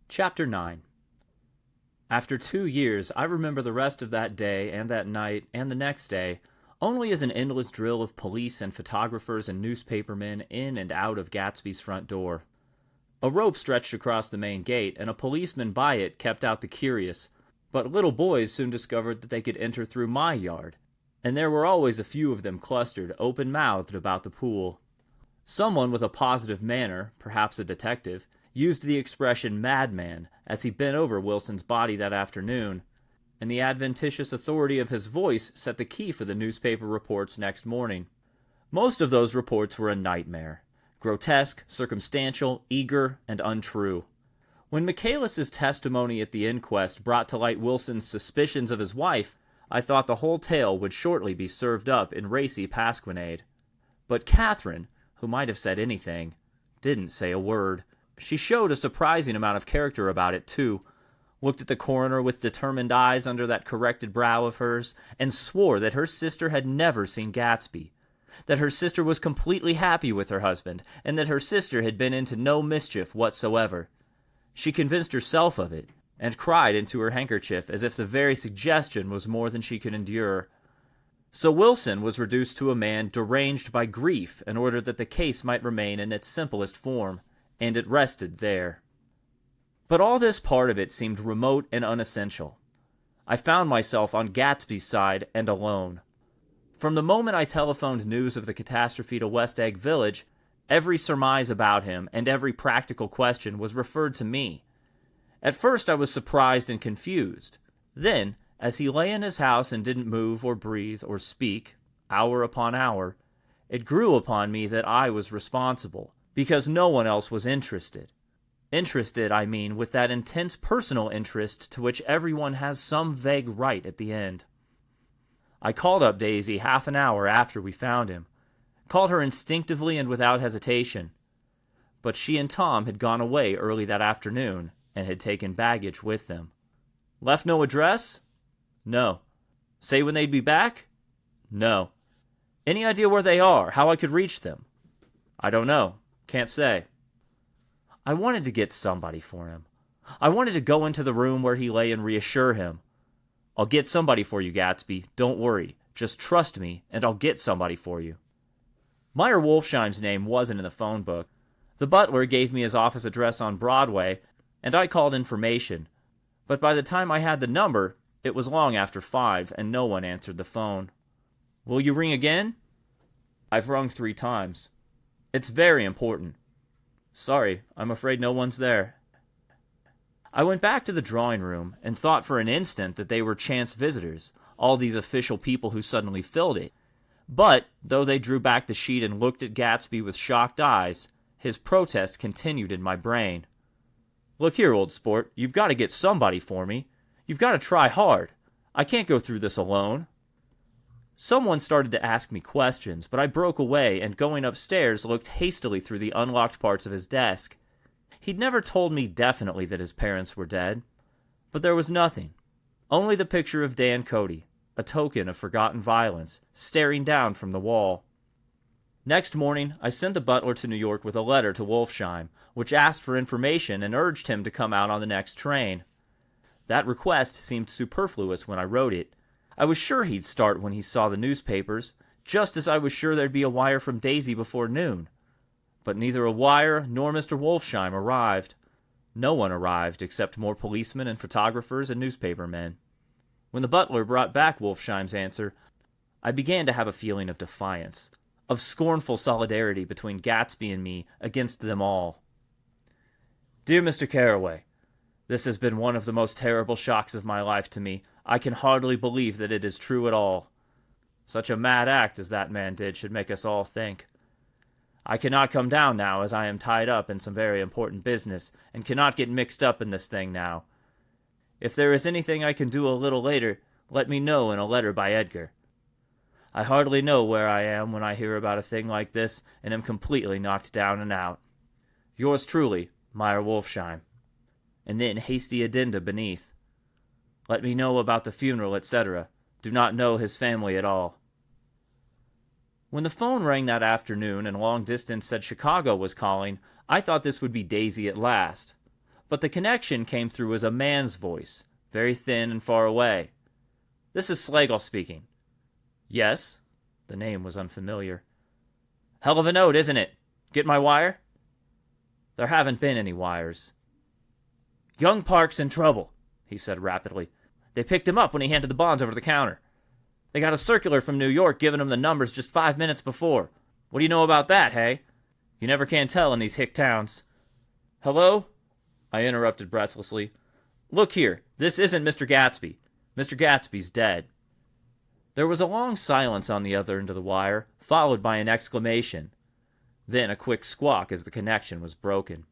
Chapter 9. After 2 years, I remember the rest of that day and that night and the next day only as an endless drill of police and photographers and newspapermen in and out of Gatsby's front door. A rope stretched across the main gate, and a policeman by it kept out the curious, but little boys soon discovered that they could enter through my yard, and there were always a few of them clustered, open-mouthed about the pool. Someone with a positive manner, perhaps a detective, used the expression madman as he bent over Wilson's body that afternoon, and the adventitious authority of his voice set the key for the newspaper reports next morning. Most of those reports were a nightmare. Grotesque, circumstantial, eager, and untrue. When Michaelis's testimony at the inquest brought to light Wilson's suspicions of his wife, I thought the whole tale would shortly be served up in racy pasquinade. But Catherine, who might have said anything, didn't say a word. She showed a surprising amount of character about it, too. Looked at the coroner with determined eyes under that corrected brow of hers, and swore that her sister had never seen Gatsby, that her sister was completely happy with her husband, and that her sister had been into no mischief whatsoever. She convinced herself of it, and cried into her handkerchief as if the very suggestion was more than she could endure. So Wilson was reduced to a man deranged by grief in order that the case might remain in its simplest form, and it rested there. But all this part of it seemed remote and unessential. I found myself on Gatsby's side and alone. From the moment I telephoned news of the catastrophe to West Egg Village, every surmise about him and every practical question was referred to me. At first I was surprised and confused. Then, as he lay in his house and didn't move or breathe or speak, hour upon hour, it grew upon me that I was responsible, because no one else was interested. Interested, I mean, with that intense personal interest to which everyone has some vague right at the end. I called up Daisy half an hour after we found him. Called her instinctively and without hesitation. But she and Tom had gone away early that afternoon and had taken baggage with them. Left no address? No. Say when they'd be back? No. Any idea where they are, how I could reach them? I don't know. Can't say. I wanted to get somebody for him. I wanted to go into the room where he lay and reassure him. I'll get somebody for you, Gatsby. Don't worry. Just trust me, and I'll get somebody for you. Meyer Wolfsheim's name wasn't in the phone book. The butler gave me his office address on Broadway, and I called information. But by the time I had the number, it was long after 5, and no one answered the phone. Will you ring again? I've rung 3 times. It's very important. Sorry, I'm afraid no one's there. I went back to the drawing room and thought for an instant that they were chance visitors, all these official people who suddenly filled it. But, though they drew back the sheet and looked at Gatsby with shocked eyes, his protest continued in my brain. Look here, old sport, you've got to get somebody for me. You've got to try hard. I can't go through this alone. Someone started to ask me questions, but I broke away and going upstairs looked hastily through the unlocked parts of his desk. He'd never told me definitely that his parents were dead, but there was nothing. Only the picture of Dan Cody, a token of forgotten violence, staring down from the wall. Next morning, I sent the butler to New York with a letter to Wolfsheim, which asked for information and urged him to come out on the next train. That request seemed superfluous when I wrote it. I was sure he'd start when he saw the newspapers, just as I was sure there'd be a wire from Daisy before noon. But neither a wire nor Mr. Wolfsheim arrived. No one arrived except more policemen and photographers and newspapermen. When the butler brought back Wolfsheim's answer, I began to have a feeling of defiance, of scornful solidarity between Gatsby and me against them all. Dear Mr. Carraway, this has been one of the most terrible shocks of my life to me. I can hardly believe that it is true at all. Such a mad act as that man did should make us all think. I cannot come down now, as I am tied up in some very important business, and cannot get mixed up in this thing now. If there is anything I can do a little later, let me know in a letter by Edgar. I hardly know where I am when I hear about a thing like this, and am completely knocked down and out. Yours truly, Meyer Wolfsheim. And then hasty addenda beneath. Let me know about the funeral, etc. Do not know his family at all. When the phone rang that afternoon and long distance said Chicago was calling, I thought this would be Daisy at last. but the connection came through as a man's voice, very thin and far away. "This is Slagle speaking." "Yes." The name was unfamiliar. "Hell of a note, isn't it? Get my wire?" "There haven't been any wires." "Young Park's in trouble," he said rapidly. "They picked him up when he handed the bonds over the counter. They got a circular from New York giving him the numbers just 5 minutes before. What do you know about that, hey? You never can tell in these hick towns." "Hello?" I interrupted breathlessly. "Look here, this isn't Mr. Gatsby. Mr. Gatsby's dead." There was a long silence on the other end of the wire, followed by an exclamation. Then a quick squawk as the connection was broken.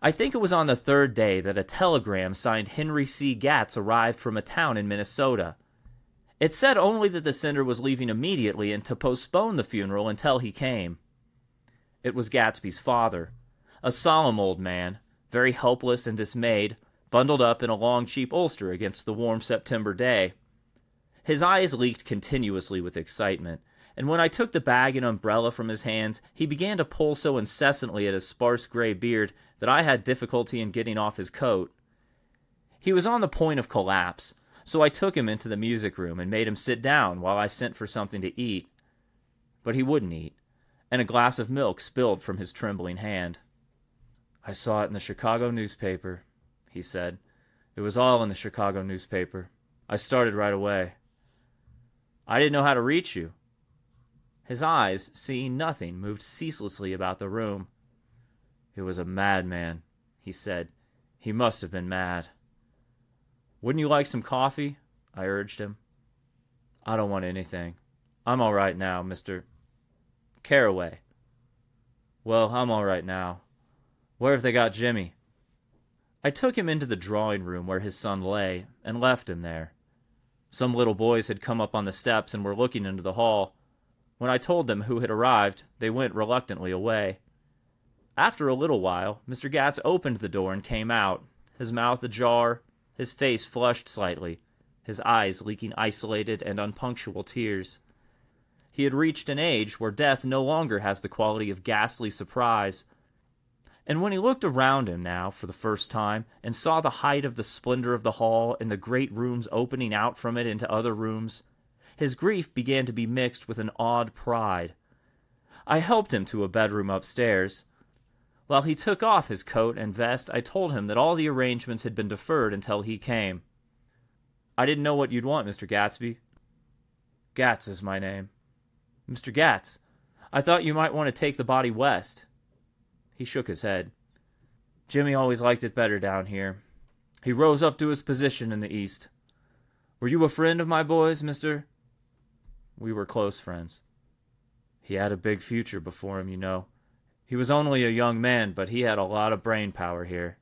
I think it was on the third day that a telegram signed Henry C. Gatz arrived from a town in Minnesota. It said only that the sender was leaving immediately and to postpone the funeral until he came. It was Gatsby's father, a solemn old man, very helpless and dismayed, bundled up in a long cheap ulster against the warm September day. His eyes leaked continuously with excitement, and when I took the bag and umbrella from his hands, he began to pull so incessantly at his sparse gray beard that I had difficulty in getting off his coat. He was on the point of collapse, so I took him into the music room and made him sit down while I sent for something to eat. But he wouldn't eat, and a glass of milk spilled from his trembling hand. "I saw it in the Chicago newspaper," he said. "It was all in the Chicago newspaper. I started right away." "I didn't know how to reach you." His eyes, seeing nothing, moved ceaselessly about the room. "It was a madman," he said. "He must have been mad." "Wouldn't you like some coffee?" I urged him. "I don't want anything. I'm all right now, Mr. Carraway." "Well, I'm all right now. Where have they got Jimmy?" I took him into the drawing room where his son lay, and left him there. Some little boys had come up on the steps and were looking into the hall. When I told them who had arrived, they went reluctantly away. After a little while, Mr. Gatz opened the door and came out, his mouth ajar, his face flushed slightly, his eyes leaking isolated and unpunctual tears. He had reached an age where death no longer has the quality of ghastly surprise. And when he looked around him now for the first time and saw the height of the splendor of the hall and the great rooms opening out from it into other rooms, his grief began to be mixed with an awed pride. I helped him to a bedroom upstairs. While he took off his coat and vest, I told him that all the arrangements had been deferred until he came. "I didn't know what you'd want, Mr. Gatsby." "Gatz is my name." "Mr. Gatz, I thought you might want to take the body west." He shook his head. "Jimmy always liked it better down here. He rose up to his position in the East. Were you a friend of my boy's, Mr.?" "We were close friends." "He had a big future before him, you know. He was only a young man, but he had a lot of brain power here."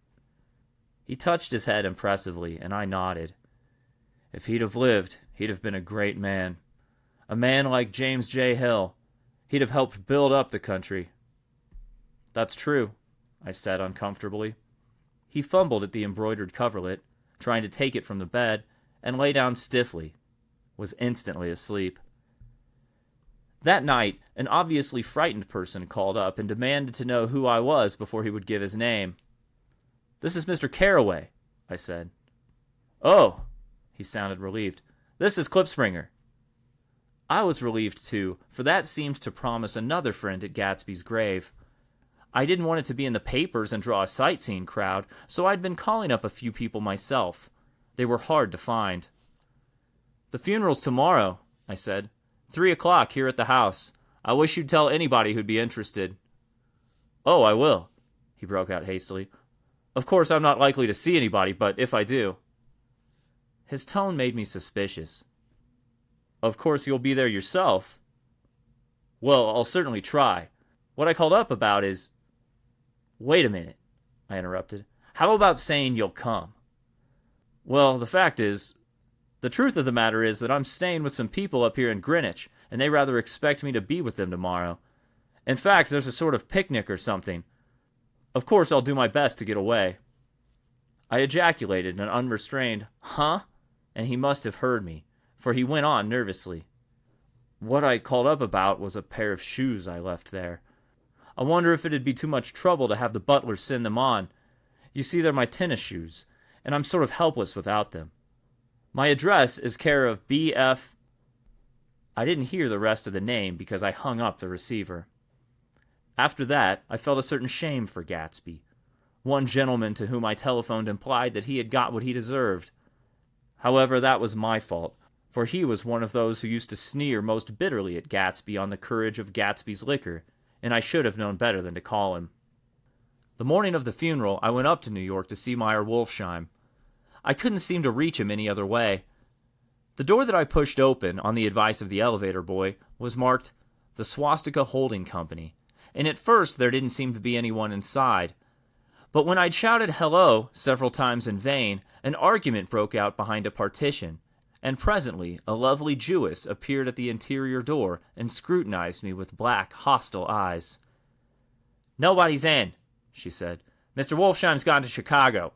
He touched his head impressively, and I nodded. "If he'd have lived, he'd have been a great man. A man like James J. Hill. He'd have helped build up the country." "That's true," I said uncomfortably. He fumbled at the embroidered coverlet, trying to take it from the bed, and lay down stiffly, was instantly asleep. That night, an obviously frightened person called up and demanded to know who I was before he would give his name. "This is Mr. Carraway," I said. "Oh," he sounded relieved. "This is Klipspringer." I was relieved too, for that seemed to promise another friend at Gatsby's grave. I didn't want it to be in the papers and draw a sightseeing crowd, so I'd been calling up a few people myself. They were hard to find. "The funeral's tomorrow," I said. 3 o'clock here at the house. I wish you'd tell anybody who'd be interested." "Oh, I will," he broke out hastily. "Of course I'm not likely to see anybody, but if I do." His tone made me suspicious. "Of course you'll be there yourself?" "Well, I'll certainly try. What I called up about is—" "Wait a minute," I interrupted. "How about saying you'll come?" "Well, the truth of the matter is that I'm staying with some people up here in Greenwich, and they rather expect me to be with them tomorrow. In fact, there's a sort of picnic or something. Of course, I'll do my best to get away." I ejaculated an unrestrained, "Huh?" and he must have heard me, for he went on nervously. "What I called up about was a pair of shoes I left there. I wonder if it'd be too much trouble to have the butler send them on. You see, they're my tennis shoes, and I'm sort of helpless without them. My address is care of B.F. I didn't hear the rest of the name because I hung up the receiver. After that, I felt a certain shame for Gatsby. One gentleman to whom I telephoned implied that he had got what he deserved. However, that was my fault, for he was one of those who used to sneer most bitterly at Gatsby on the courage of Gatsby's liquor, and I should have known better than to call him. The morning of the funeral, I went up to New York to see Meyer Wolfsheim. I couldn't seem to reach him any other way. The door that I pushed open, on the advice of the elevator boy, was marked, "The Swastika Holding Company," and at first there didn't seem to be anyone inside. But when I'd shouted hello several times in vain, an argument broke out behind a partition, and presently a lovely Jewess appeared at the interior door and scrutinized me with black, hostile eyes. "Nobody's in," she said. "Mr. Wolfsheim's gone to Chicago."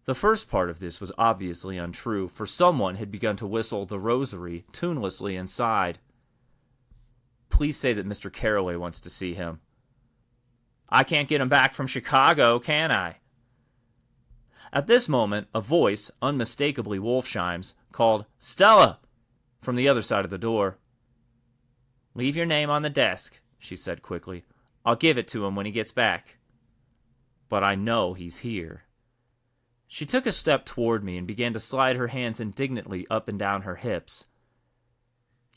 The first part of this was obviously untrue, for someone had begun to whistle "The Rosary" tunelessly inside. "Please say that Mr. Carroway wants to see him." "I can't get him back from Chicago, can I?" At this moment, a voice, unmistakably Wolfsheim's, called "Stella!" from the other side of the door. "Leave your name on the desk," she said quickly. "I'll give it to him when he gets back." "But I know he's here." She took a step toward me and began to slide her hands indignantly up and down her hips.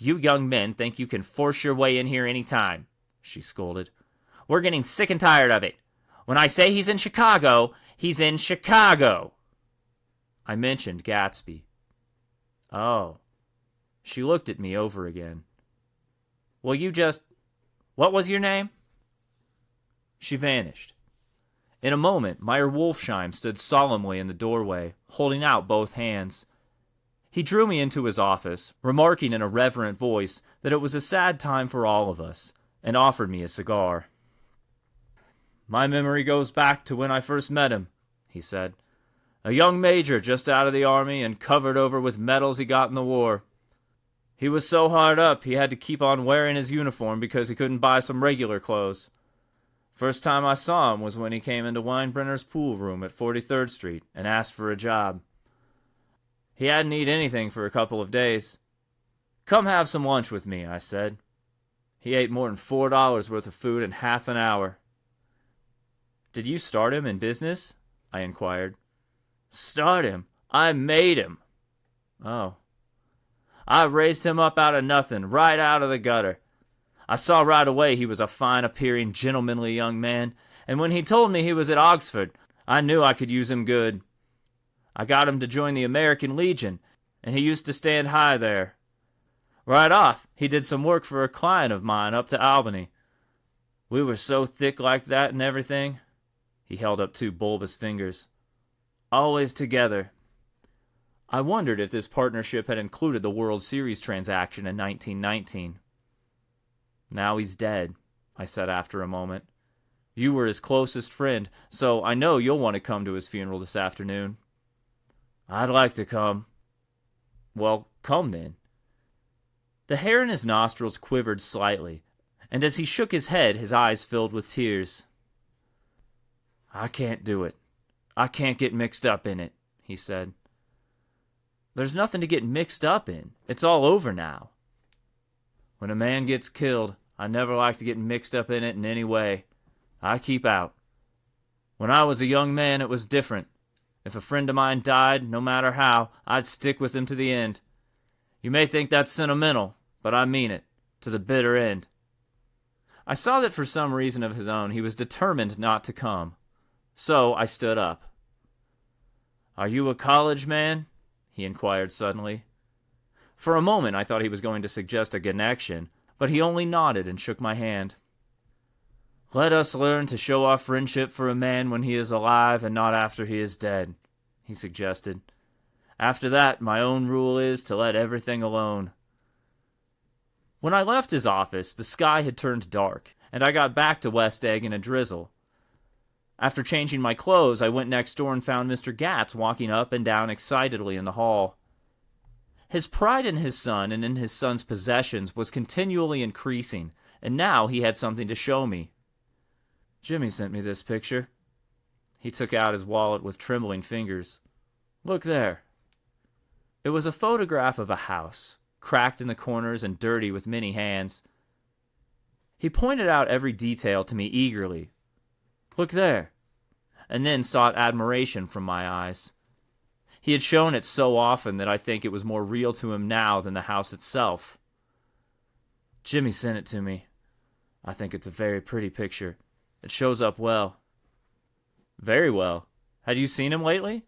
"You young men think you can force your way in here any time," she scolded. "We're getting sick and tired of it. When I say he's in Chicago, he's in Chicago." I mentioned Gatsby. "Oh." She looked at me over again. "Well, what was your name?" She vanished. In a moment, Meyer Wolfsheim stood solemnly in the doorway, holding out both hands. He drew me into his office, remarking in a reverent voice that it was a sad time for all of us, and offered me a cigar. "My memory goes back to when I first met him," he said. "A young major just out of the army and covered over with medals he got in the war. He was so hard up he had to keep on wearing his uniform because he couldn't buy some regular clothes. First time I saw him was when he came into Weinbrenner's pool room at 43rd Street and asked for a job. He hadn't eaten anything for a couple of days. 'Come have some lunch with me,' I said. He ate more than $4 worth of food in half an hour." "Did you start him in business?" I inquired. "Start him? I made him." "Oh." "I raised him up out of nothing, right out of the gutter. I saw right away he was a fine-appearing, gentlemanly young man, and when he told me he was at Oxford, I knew I could use him good. I got him to join the American Legion, and he used to stand high there. Right off, he did some work for a client of mine up to Albany. We were so thick like that and everything." He held up two bulbous fingers. "Always together." I wondered if this partnership had included the World Series transaction in 1919. "Now he's dead," I said after a moment. "You were his closest friend, so I know you'll want to come to his funeral this afternoon." "I'd like to come." "Well, come then." The hair in his nostrils quivered slightly, and as he shook his head, his eyes filled with tears. "I can't do it. I can't get mixed up in it," he said. "There's nothing to get mixed up in. It's all over now." "When a man gets killed, I never like to get mixed up in it in any way. I keep out. When I was a young man, it was different. If a friend of mine died, no matter how, I'd stick with him to the end. You may think that's sentimental, but I mean it, to the bitter end." I saw that for some reason of his own, he was determined not to come. So I stood up. "Are you a college man?" he inquired suddenly. For a moment I thought he was going to suggest a connection, but he only nodded and shook my hand. "Let us learn to show our friendship for a man when he is alive and not after he is dead," he suggested. "After that, my own rule is to let everything alone." When I left his office, the sky had turned dark, and I got back to West Egg in a drizzle. After changing my clothes, I went next door and found Mr. Gatz walking up and down excitedly in the hall. His pride in his son and in his son's possessions was continually increasing, and now he had something to show me. "Jimmy sent me this picture," He took out his wallet with trembling fingers. "Look there." It was a photograph of a house, cracked in the corners and dirty with many hands. He pointed out every detail to me eagerly. "Look there," and then sought admiration from my eyes. He had shown it so often that I think it was more real to him now than the house itself. "Jimmy sent it to me. I think it's a very pretty picture. It shows up well." "Very well. Had you seen him lately?"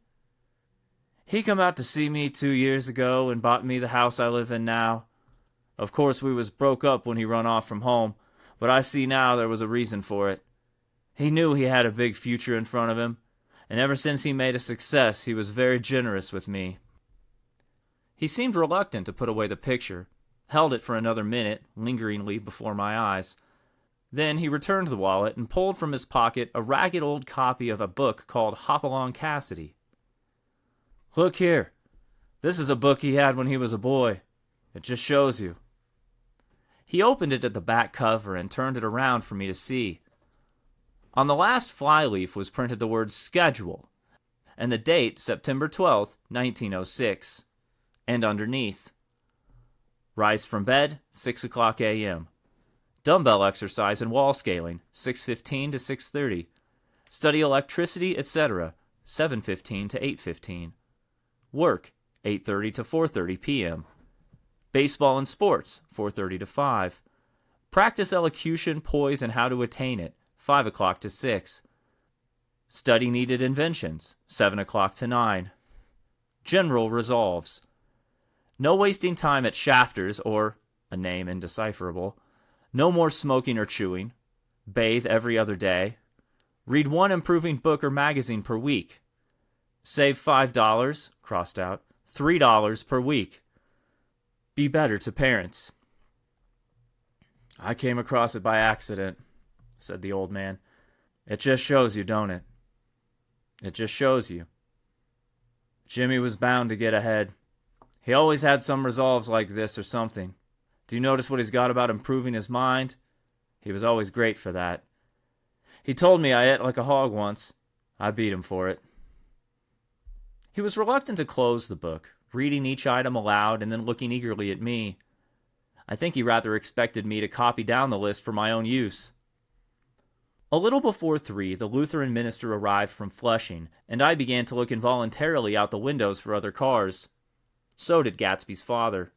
"He come out to see me 2 years ago and bought me the house I live in now. Of course we was broke up when he run off from home, but I see now there was a reason for it. He knew he had a big future in front of him, and ever since he made a success he was very generous with me." He seemed reluctant to put away the picture, held it for another minute, lingeringly before my eyes. Then he returned the wallet and pulled from his pocket a ragged old copy of a book called Hopalong Cassidy. "Look here. This is a book he had when he was a boy. It just shows you." He opened it at the back cover and turned it around for me to see. On the last flyleaf was printed the word schedule, and the date September 12th, 1906, and underneath, "Rise from bed, 6 o'clock a.m. Dumbbell exercise and wall scaling, 6:15 to 6:30. Study electricity, etc., 7:15 to 8:15. Work, 8:30 to 4:30 p.m. Baseball and sports, 4:30 to 5. Practice elocution, poise, and how to attain it, 5 o'clock to 6. Study needed inventions, 7 o'clock to 9. General resolves. No wasting time at Shafters or, a name indecipherable. No more smoking or chewing. Bathe every other day. Read one improving book or magazine per week. Save $5, crossed out, $3 per week. Be better to parents." "I came across it by accident," said the old man. "It just shows you, don't it? It just shows you. Jimmy was bound to get ahead. He always had some resolves like this or something. Do you notice what he's got about improving his mind? He was always great for that. He told me I ate like a hog once. I beat him for it." He was reluctant to close the book, reading each item aloud and then looking eagerly at me. I think he rather expected me to copy down the list for my own use. A little before 3, the Lutheran minister arrived from Flushing, and I began to look involuntarily out the windows for other cars. So did Gatsby's father.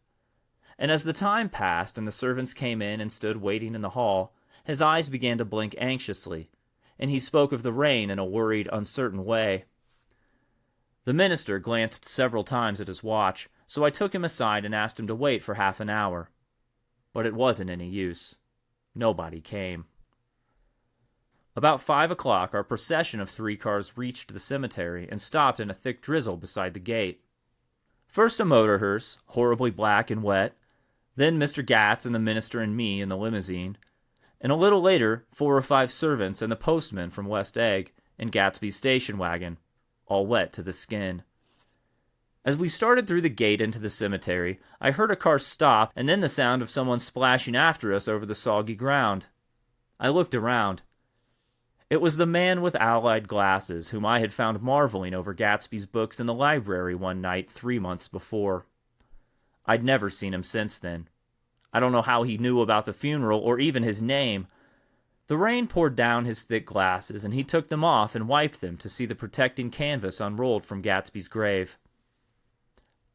And as the time passed and the servants came in and stood waiting in the hall, his eyes began to blink anxiously, and he spoke of the rain in a worried, uncertain way. The minister glanced several times at his watch, so I took him aside and asked him to wait for half an hour. But it wasn't any use. Nobody came. About 5 o'clock, our procession of 3 cars reached the cemetery and stopped in a thick drizzle beside the gate. First a motor hearse, horribly black and wet, then Mr. Gatz and the minister and me in the limousine, and a little later 4 or 5 servants and the postman from West Egg in Gatsby's station wagon, all wet to the skin. As we started through the gate into the cemetery, I heard a car stop and then the sound of someone splashing after us over the soggy ground. I looked around. It was the man with allied glasses whom I had found marveling over Gatsby's books in the library one night 3 months before. I'd never seen him since then. I don't know how he knew about the funeral or even his name. The rain poured down his thick glasses, and he took them off and wiped them to see the protecting canvas unrolled from Gatsby's grave.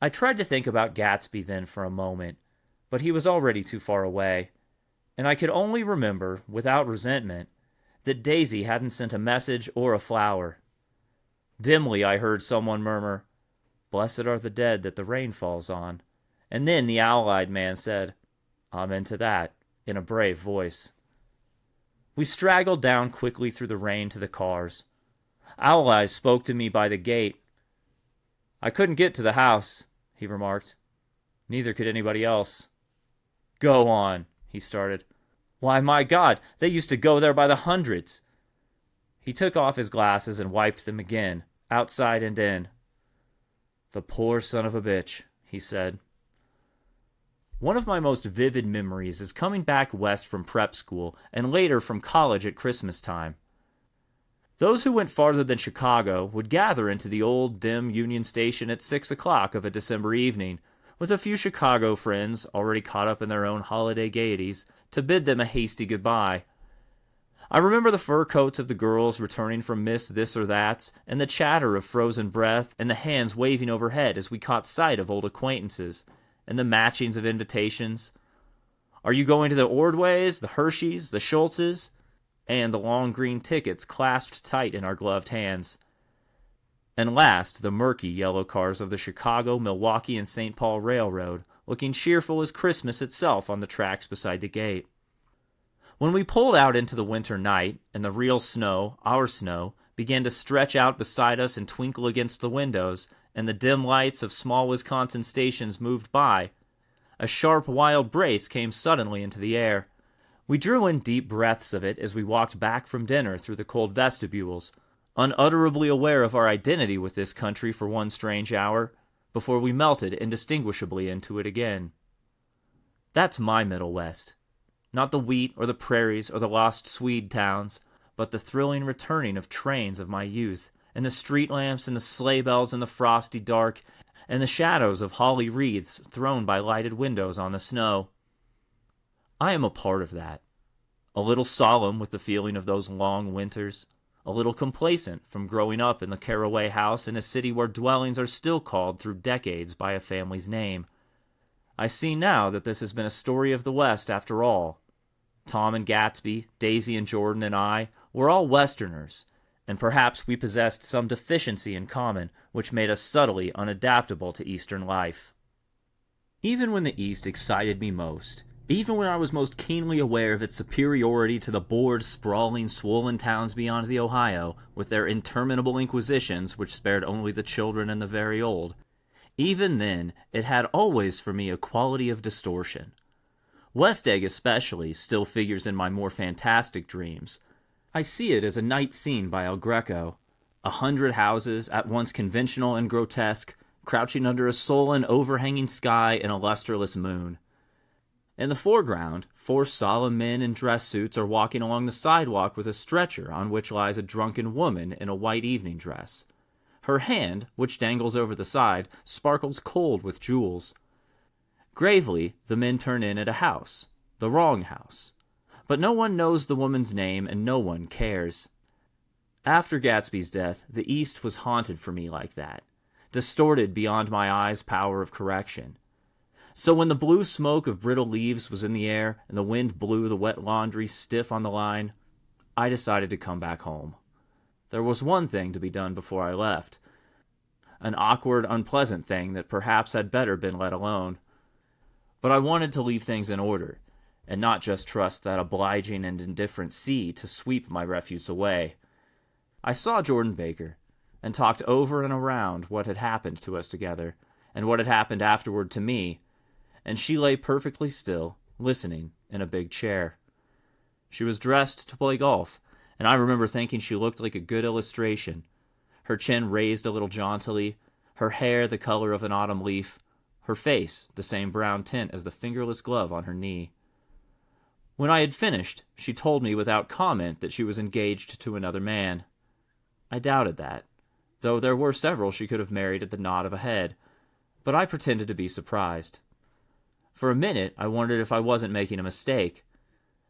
I tried to think about Gatsby then for a moment, but he was already too far away, and I could only remember, without resentment, that Daisy hadn't sent a message or a flower. Dimly I heard someone murmur, "Blessed are the dead that the rain falls on," and then the allied man said, "Amen to that," in a brave voice. We straggled down quickly through the rain to the cars. Allies spoke to me by the gate. "I couldn't get to the house," he remarked. Neither could anybody else. "Go on," he started. "Why, my God, they used to go there by the hundreds." He took off his glasses and wiped them again, outside and in. "The poor son of a bitch," he said. One of my most vivid memories is coming back west from prep school and later from college at Christmas time. Those who went farther than Chicago would gather into the old, dim Union Station at 6 o'clock of a December evening, with a few Chicago friends, already caught up in their own holiday gaieties, to bid them a hasty goodbye. I remember the fur coats of the girls returning from Miss This or That's, and the chatter of frozen breath, and the hands waving overhead as we caught sight of old acquaintances, and the matchings of invitations. Are you going to the Ordways, the Hersheys, the Schultzes? And the long green tickets clasped tight in our gloved hands. And last, the murky yellow cars of the Chicago, Milwaukee, and St. Paul Railroad, looking cheerful as Christmas itself on the tracks beside the gate. When we pulled out into the winter night, and the real snow, our snow, began to stretch out beside us and twinkle against the windows, and the dim lights of small Wisconsin stations moved by, a sharp, wild brace came suddenly into the air. We drew in deep breaths of it as we walked back from dinner through the cold vestibules, unutterably aware of our identity with this country for one strange hour, before we melted indistinguishably into it again. That's my Middle West. Not the wheat or the prairies or the lost Swede towns, but the thrilling returning of trains of my youth, and the street lamps and the sleigh bells in the frosty dark, and the shadows of holly wreaths thrown by lighted windows on the snow. I am a part of that. A little solemn with the feeling of those long winters, a little complacent from growing up in the Caraway house in a city where dwellings are still called through decades by a family's name. I see now that this has been a story of the West after all. Tom and Gatsby, Daisy and Jordan and I were all Westerners, and perhaps we possessed some deficiency in common which made us subtly unadaptable to Eastern life. Even when the East excited me most, even when I was most keenly aware of its superiority to the bored, sprawling, swollen towns beyond the Ohio, with their interminable inquisitions which spared only the children and the very old, even then it had always for me a quality of distortion. West Egg especially still figures in my more fantastic dreams. I see it as a night scene by El Greco, 100 houses, at once conventional and grotesque, crouching under a sullen, overhanging sky and a lustreless moon. In the foreground, 4 solemn men in dress suits are walking along the sidewalk with a stretcher on which lies a drunken woman in a white evening dress. Her hand, which dangles over the side, sparkles cold with jewels. Gravely, the men turn in at a house, the wrong house. But no one knows the woman's name and no one cares. After Gatsby's death, the East was haunted for me like that, distorted beyond my eyes' power of correction. So when the blue smoke of brittle leaves was in the air and the wind blew the wet laundry stiff on the line, I decided to come back home. There was one thing to be done before I left. An awkward, unpleasant thing that perhaps had better been let alone. But I wanted to leave things in order, and not just trust that obliging and indifferent sea to sweep my refuse away. I saw Jordan Baker, and talked over and around what had happened to us together, and what had happened afterward to me, and she lay perfectly still, listening, in a big chair. She was dressed to play golf, and I remember thinking she looked like a good illustration. Her chin raised a little jauntily, her hair the color of an autumn leaf, her face the same brown tint as the fingerless glove on her knee. When I had finished, she told me without comment that she was engaged to another man. I doubted that, though there were several she could have married at the nod of a head, but I pretended to be surprised. For a minute, I wondered if I wasn't making a mistake.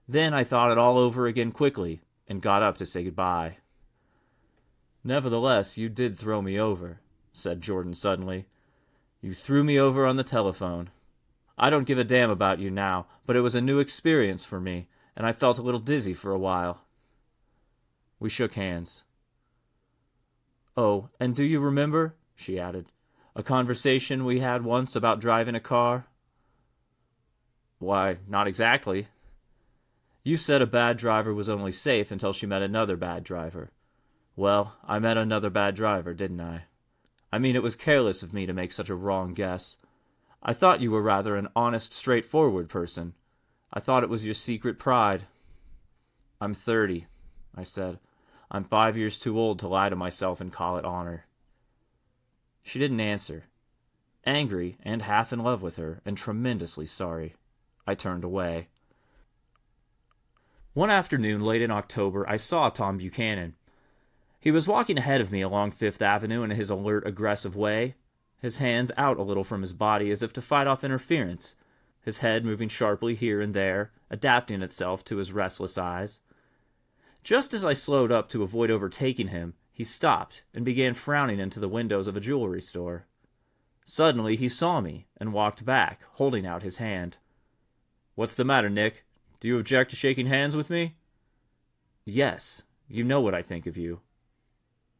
Then I thought it all over again quickly, and got up to say goodbye. "Nevertheless, you did throw me over," said Jordan suddenly. "You threw me over on the telephone. I don't give a damn about you now, but it was a new experience for me, and I felt a little dizzy for a while." We shook hands. "Oh, and do you remember," she added, "a conversation we had once about driving a car?" "Why, not exactly." "You said a bad driver was only safe until she met another bad driver. Well, I met another bad driver, didn't I? I mean, it was careless of me to make such a wrong guess. I thought you were rather an honest, straightforward person. I thought it was your secret pride." "I'm 30, I said. "I'm 5 years too old to lie to myself and call it honor." She didn't answer. Angry and half in love with her, and tremendously sorry, I turned away. One afternoon late in October, I saw Tom Buchanan. He was walking ahead of me along Fifth Avenue in his alert, aggressive way, his hands out a little from his body as if to fight off interference, his head moving sharply here and there, adapting itself to his restless eyes. Just as I slowed up to avoid overtaking him, he stopped and began frowning into the windows of a jewelry store. Suddenly he saw me and walked back, holding out his hand. "What's the matter, Nick? Do you object to shaking hands with me?" "Yes, you know what I think of you."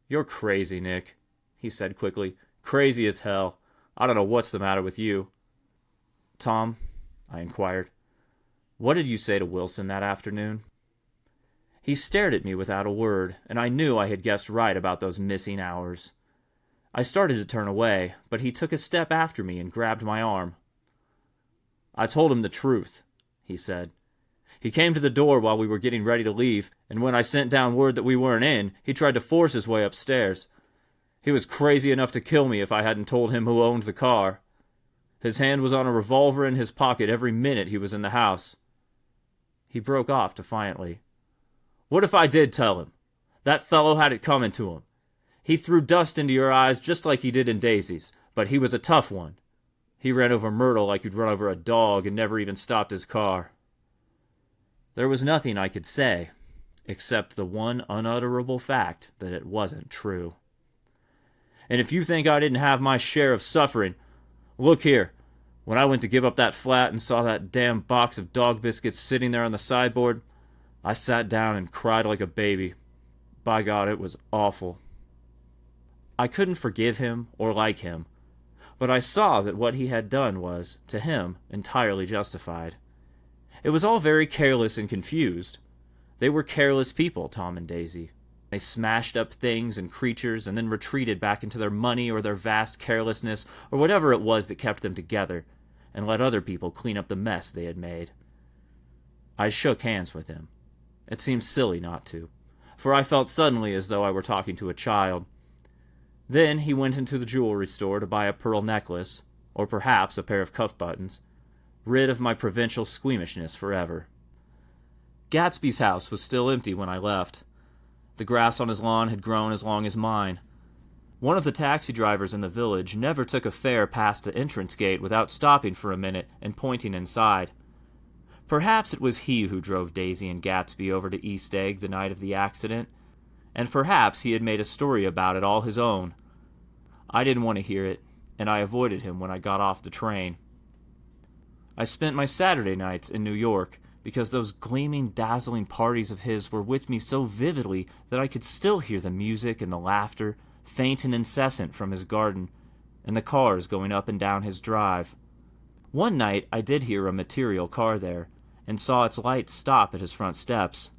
"You're crazy, Nick," he said quickly. "Crazy as hell. I don't know what's the matter with you." "Tom," I inquired, "what did you say to Wilson that afternoon?" He stared at me without a word, and I knew I had guessed right about those missing hours. I started to turn away, but he took a step after me and grabbed my arm. "I told him the truth," he said. "He came to the door while we were getting ready to leave, and when I sent down word that we weren't in, he tried to force his way upstairs. He was crazy enough to kill me if I hadn't told him who owned the car. His hand was on a revolver in his pocket every minute he was in the house." He broke off defiantly. "What if I did tell him? That fellow had it coming to him. He threw dust into your eyes just like he did in Daisy's, but he was a tough one. He ran over Myrtle like you'd run over a dog and never even stopped his car." There was nothing I could say, except the one unutterable fact that it wasn't true. "And if you think I didn't have my share of suffering, look here. When I went to give up that flat and saw that damn box of dog biscuits sitting there on the sideboard, I sat down and cried like a baby. By God, it was awful." I couldn't forgive him or like him, but I saw that what he had done was, to him, entirely justified. It was all very careless and confused. They were careless people, Tom and Daisy. They smashed up things and creatures and then retreated back into their money or their vast carelessness or whatever it was that kept them together, and let other people clean up the mess they had made. I shook hands with him. It seemed silly not to, for I felt suddenly as though I were talking to a child. Then he went into the jewelry store to buy a pearl necklace, or perhaps a pair of cuff buttons, rid of my provincial squeamishness forever. Gatsby's house was still empty when I left. The grass on his lawn had grown as long as mine. One of the taxi drivers in the village never took a fare past the entrance gate without stopping for a minute and pointing inside. Perhaps it was he who drove Daisy and Gatsby over to East Egg the night of the accident, and perhaps he had made a story about it all his own. I didn't want to hear it, and I avoided him when I got off the train. I spent my Saturday nights in New York because those gleaming, dazzling parties of his were with me so vividly that I could still hear the music and the laughter, faint and incessant from his garden, and the cars going up and down his drive. One night I did hear a material car there, and saw its lights stop at his front steps,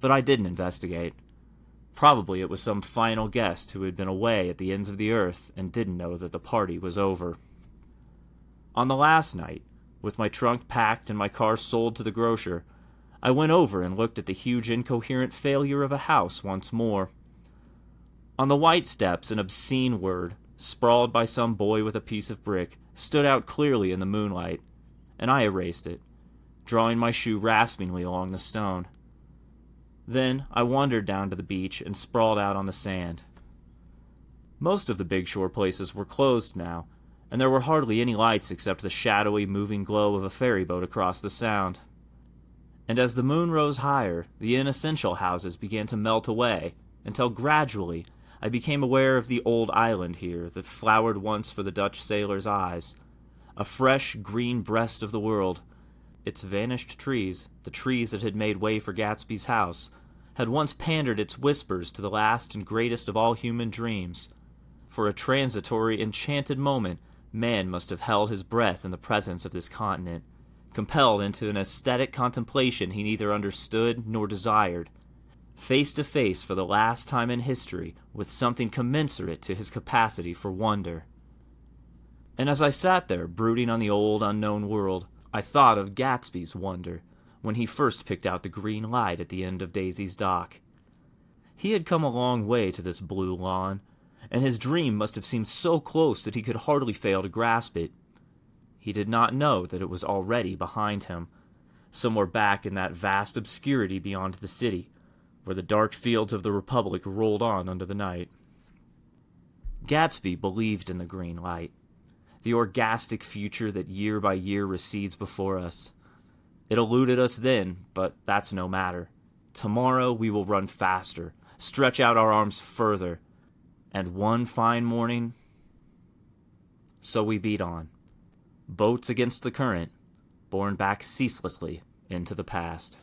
but I didn't investigate. Probably it was some final guest who had been away at the ends of the earth and didn't know that the party was over. On the last night, with my trunk packed and my car sold to the grocer, I went over and looked at the huge incoherent failure of a house once more. On the white steps an obscene word, sprawled by some boy with a piece of brick, stood out clearly in the moonlight, and I erased it, drawing my shoe raspingly along the stone. Then I wandered down to the beach and sprawled out on the sand. Most of the big shore places were closed now, and there were hardly any lights except the shadowy, moving glow of a ferry boat across the sound. And as the moon rose higher, the inessential houses began to melt away, until gradually I became aware of the old island here that flowered once for the Dutch sailor's eyes, a fresh, green breast of the world. Its vanished trees, the trees that had made way for Gatsby's house, had once pandered its whispers to the last and greatest of all human dreams. For a transitory, enchanted moment, man must have held his breath in the presence of this continent, compelled into an aesthetic contemplation he neither understood nor desired, face to face for the last time in history with something commensurate to his capacity for wonder. And as I sat there brooding on the old unknown world, I thought of Gatsby's wonder when he first picked out the green light at the end of Daisy's dock. He had come a long way to this blue lawn, and his dream must have seemed so close that he could hardly fail to grasp it. He did not know that it was already behind him, somewhere back in that vast obscurity beyond the city, where the dark fields of the Republic rolled on under the night. Gatsby believed in the green light, the orgastic future that year by year recedes before us. It eluded us then, but that's no matter. Tomorrow we will run faster, stretch out our arms further, and one fine morning, so we beat on, boats against the current, borne back ceaselessly into the past.